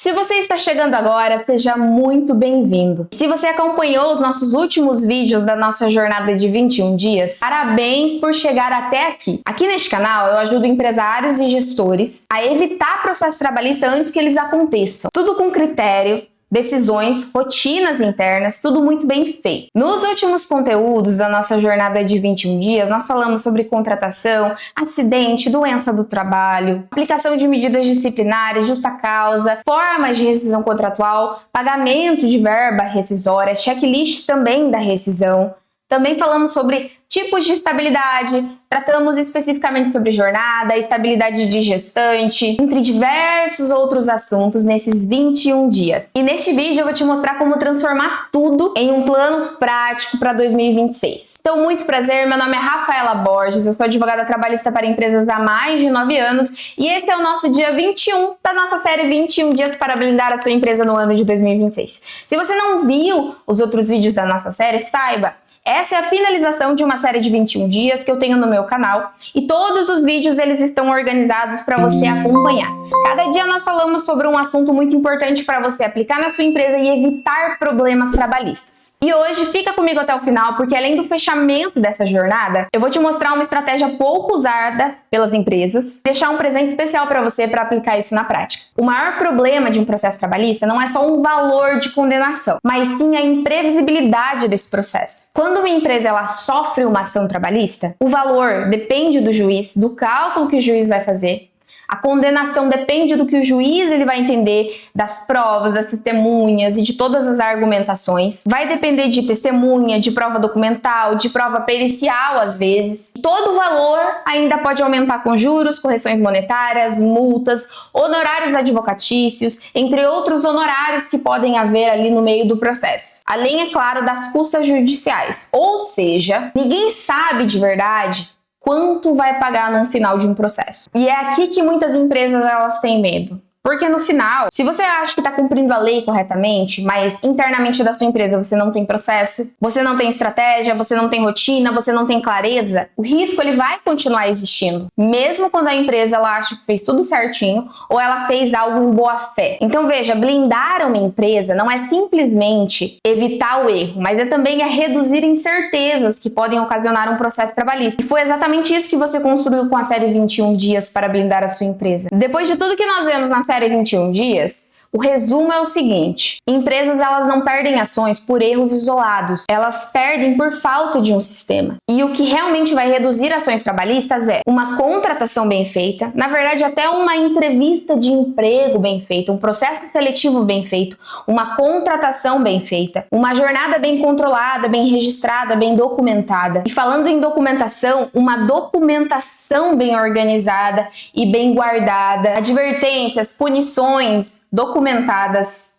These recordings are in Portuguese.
Se você está chegando agora, seja muito bem-vindo. Se você acompanhou os nossos últimos vídeos da nossa jornada de 21 dias, parabéns por chegar até aqui. Aqui neste canal eu ajudo empresários e gestores a evitar processo trabalhista antes que eles aconteçam. Tudo com critério, decisões, rotinas internas, tudo muito bem feito. Nos últimos conteúdos da nossa jornada de 21 dias, nós falamos sobre contratação, acidente, doença do trabalho, aplicação de medidas disciplinares, justa causa, formas de rescisão contratual, pagamento de verba rescisória, checklist também da rescisão. Também falamos sobre tipos de estabilidade, tratamos especificamente sobre jornada, estabilidade de gestante, entre diversos outros assuntos nesses 21 dias. E neste vídeo eu vou te mostrar como transformar tudo em um plano prático para 2026. Então, muito prazer, meu nome é Rafaela Borges, eu sou advogada trabalhista para empresas há mais de 9 anos e esse é o nosso dia 21 da nossa série 21 dias para blindar a sua empresa no ano de 2026. Se você não viu os outros vídeos da nossa série, saiba, essa é a finalização de uma série de 21 dias que eu tenho no meu canal e todos os vídeos eles estão organizados para você acompanhar. Cada dia nós falamos sobre um assunto muito importante para você aplicar na sua empresa e evitar problemas trabalhistas. E hoje fica comigo até o final porque além do fechamento dessa jornada, eu vou te mostrar uma estratégia pouco usada pelas empresas, deixar um presente especial para você para aplicar isso na prática. O maior problema de um processo trabalhista não é só um valor de condenação, mas sim a imprevisibilidade desse processo. Quando uma empresa ela sofre uma ação trabalhista, o valor depende do juiz, do cálculo que o juiz vai fazer. A condenação depende do que o juiz ele vai entender, das provas, das testemunhas e de todas as argumentações. Vai depender de testemunha, de prova documental, de prova pericial às vezes. Todo o valor ainda pode aumentar com juros, correções monetárias, multas, honorários advocatícios, entre outros honorários que podem haver ali no meio do processo. Além, é claro, das custas judiciais. Ou seja, ninguém sabe de verdade quanto vai pagar no final de um processo. E é aqui que muitas empresas elas têm medo. Porque no final, se você acha que está cumprindo a lei corretamente, mas internamente da sua empresa você não tem processo, você não tem estratégia, você não tem rotina, você não tem clareza, o risco ele vai continuar existindo, mesmo quando a empresa ela acha que fez tudo certinho ou ela fez algo em boa fé. Então veja, blindar uma empresa não é simplesmente evitar o erro, mas é também reduzir incertezas que podem ocasionar um processo trabalhista. E foi exatamente isso que você construiu com a série 21 dias para blindar a sua empresa. Depois de tudo que nós vemos na série 21 dias, o resumo é o seguinte: empresas elas não perdem ações por erros isolados, elas perdem por falta de um sistema. E o que realmente vai reduzir ações trabalhistas é uma contratação bem feita, na verdade até uma entrevista de emprego bem feita, um processo seletivo bem feito, uma contratação bem feita, uma jornada bem controlada, bem registrada, bem documentada. E falando em documentação, uma documentação bem organizada e bem guardada, advertências, punições documentadas,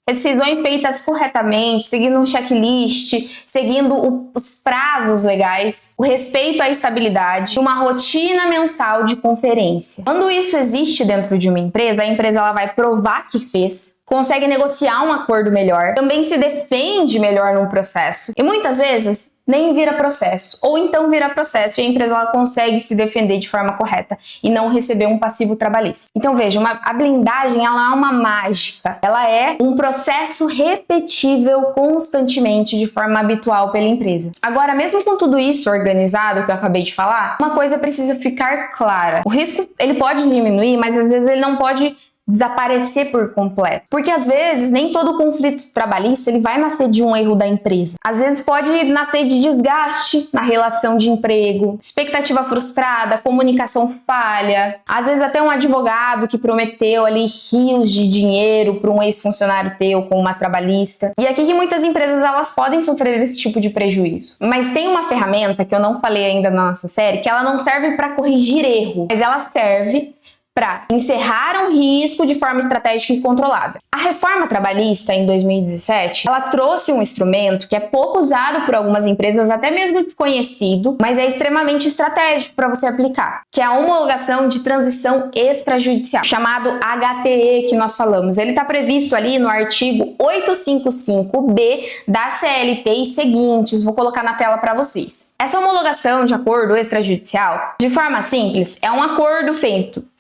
decisões feitas corretamente, seguindo um checklist, seguindo os prazos legais, o respeito à estabilidade, uma rotina mensal de conferência. Quando isso existe dentro de uma empresa, a empresa ela vai provar que fez, consegue negociar um acordo melhor, também se defende melhor num processo e muitas vezes nem vira processo, ou então vira processo e a empresa ela consegue se defender de forma correta e não receber um passivo trabalhista. Então veja, a blindagem ela é uma mágica, ela é um processo repetível constantemente de forma habitual pela empresa. Agora, mesmo com tudo isso organizado que eu acabei de falar, uma coisa precisa ficar clara: o risco ele pode diminuir, mas às vezes ele não pode desaparecer por completo. Porque às vezes nem todo conflito trabalhista ele vai nascer de um erro da empresa. Às vezes pode nascer de desgaste na relação de emprego, expectativa frustrada, comunicação falha, às vezes até um advogado que prometeu ali rios de dinheiro para um ex-funcionário teu com uma trabalhista. E aqui que muitas empresas elas podem sofrer esse tipo de prejuízo. Mas tem uma ferramenta que eu não falei ainda na nossa série, que ela não serve para corrigir erro, mas ela serve para encerrar um risco de forma estratégica e controlada. A reforma trabalhista em 2017, ela trouxe um instrumento que é pouco usado por algumas empresas, até mesmo desconhecido, mas é extremamente estratégico para você aplicar, que é a homologação de transição extrajudicial, chamado HTE que nós falamos. Ele está previsto ali no artigo 855B da CLT e seguintes, vou colocar na tela para vocês. Essa homologação de acordo extrajudicial, de forma simples, é um acordo feito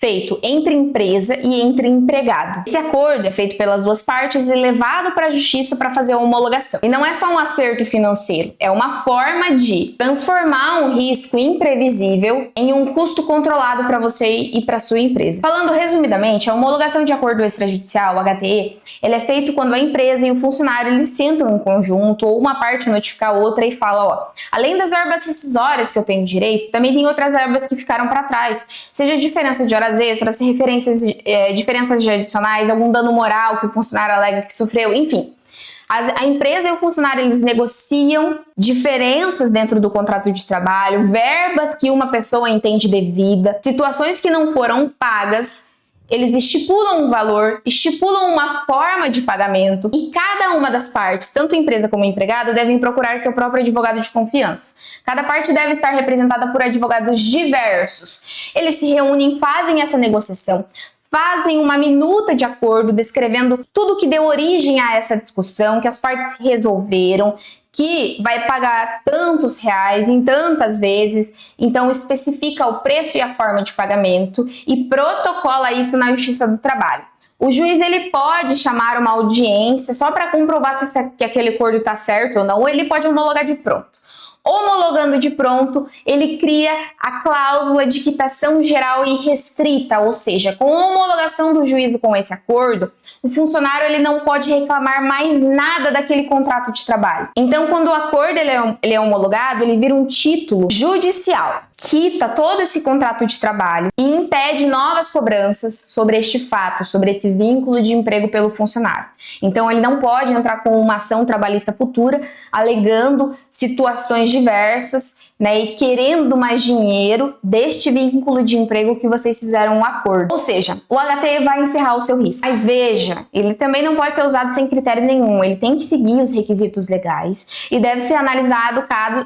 entre empresa e entre empregado. Esse acordo é feito pela pelas duas partes e levado para a justiça para fazer a homologação. E não é só um acerto financeiro, é uma forma de transformar um risco imprevisível em um custo controlado para você e para sua empresa. Falando resumidamente, a homologação de acordo extrajudicial, o HTE, ele é feito quando a empresa e o funcionário eles sentam em conjunto ou uma parte notifica a outra e fala, ó, além das verbas rescisórias que eu tenho direito, também tem outras verbas que ficaram para trás, seja diferença de horas extras, diferenças de adicionais, algum dano moral que o funcionário alega que sofreu, enfim. A empresa e o funcionário eles negociam diferenças dentro do contrato de trabalho, verbas que uma pessoa entende devida, situações que não foram pagas, eles estipulam um valor, estipulam uma forma de pagamento e cada uma das partes, tanto empresa como empregado, devem procurar seu próprio advogado de confiança. Cada parte deve estar representada por advogados diversos. Eles se reúnem, fazem essa negociação, fazem uma minuta de acordo descrevendo tudo que deu origem a essa discussão, que as partes resolveram, que vai pagar tantos reais em tantas vezes, então especifica o preço e a forma de pagamento e protocola isso na Justiça do Trabalho. O juiz ele pode chamar uma audiência só para comprovar que aquele acordo está certo ou não, ou ele pode homologar de pronto. Homologando de pronto, ele cria a cláusula de quitação geral e restrita, ou seja, com a homologação do juízo com esse acordo, o funcionário ele não pode reclamar mais nada daquele contrato de trabalho. Então, quando o acordo ele é homologado, ele vira um título judicial, quita todo esse contrato de trabalho e impede novas cobranças sobre este fato, sobre esse vínculo de emprego pelo funcionário. Então, ele não pode entrar com uma ação trabalhista futura, alegando situações diversas, né, e querendo mais dinheiro deste vínculo de emprego que vocês fizeram um acordo. Ou seja, o HTE vai encerrar o seu risco. Mas veja, ele também não pode ser usado sem critério nenhum. Ele tem que seguir os requisitos legais e deve ser analisado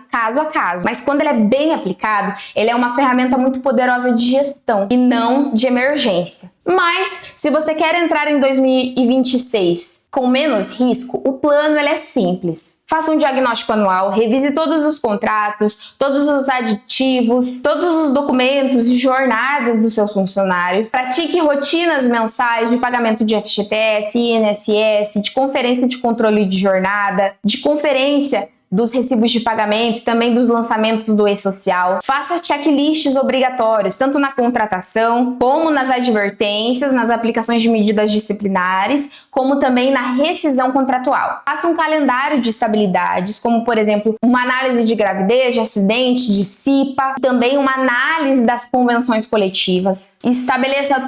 caso a caso. Mas quando ele é bem aplicado, ele é uma ferramenta muito poderosa de gestão e não de emergência. Mas, se você quer entrar em 2026 com menos risco, o plano ele é simples. Faça um diagnóstico anual, revise todos os contratos, todos os aditivos, todos os documentos e jornadas dos seus funcionários. Pratique rotinas mensais de pagamento de FGTS, INSS, de conferência de controle de jornada, de conferência dos recibos de pagamento e também dos lançamentos do e-social. Faça checklists obrigatórios, tanto na contratação, como nas advertências, nas aplicações de medidas disciplinares, como também na rescisão contratual. Faça um calendário de estabilidades, como, por exemplo, uma análise de gravidez, de acidente, de CIPA, também uma análise das convenções coletivas. Estabeleça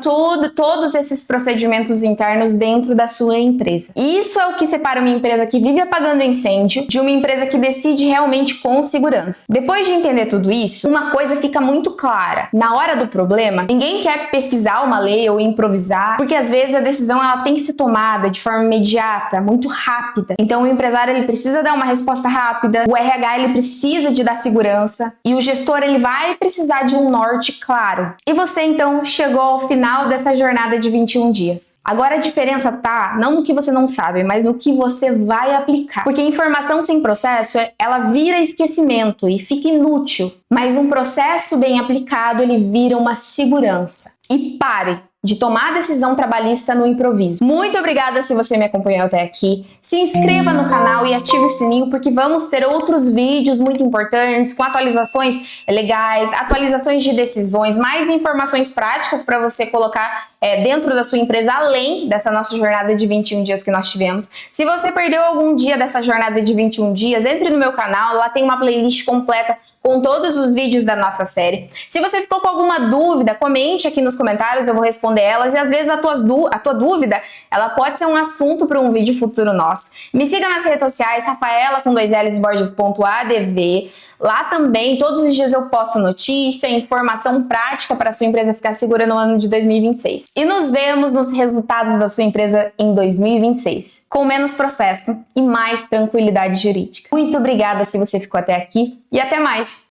todos esses procedimentos internos dentro da sua empresa. Isso é o que separa uma empresa que vive apagando incêndio de uma empresa que decide realmente com segurança. Depois de entender tudo isso, uma coisa fica muito clara. Na hora do problema, ninguém quer pesquisar uma lei ou improvisar, porque às vezes a decisão ela tem que ser tomada de forma imediata, muito rápida. Então o empresário ele precisa dar uma resposta rápida, o RH ele precisa de dar segurança e o gestor ele vai precisar de um norte claro. E você então chegou ao final dessa jornada de 21 dias. Agora a diferença tá não no que você não sabe, mas no que você vai aplicar. Porque informação sem processo ela vira esquecimento e fica inútil, mas um processo bem aplicado ele vira uma segurança. E pare de tomar decisão trabalhista no improviso. Muito obrigada se você me acompanhou até aqui. Se inscreva no canal e ative o sininho porque vamos ter outros vídeos muito importantes com atualizações legais, atualizações de decisões, mais informações práticas para você colocar dentro da sua empresa, além dessa nossa jornada de 21 dias que nós tivemos. Se você perdeu algum dia dessa jornada de 21 dias, entre no meu canal, lá tem uma playlist completa com todos os vídeos da nossa série. Se você ficou com alguma dúvida, comente aqui nos comentários, eu vou responder elas e às vezes a tua dúvida, ela pode ser um assunto para um vídeo futuro nosso. Me siga nas redes sociais, Rafaela com 2Ls Borges.adv. Lá também, todos os dias eu posto notícia, informação prática para a sua empresa ficar segura no ano de 2026. E nos vemos nos resultados da sua empresa em 2026, com menos processo e mais tranquilidade jurídica. Muito obrigada se você ficou até aqui e até mais!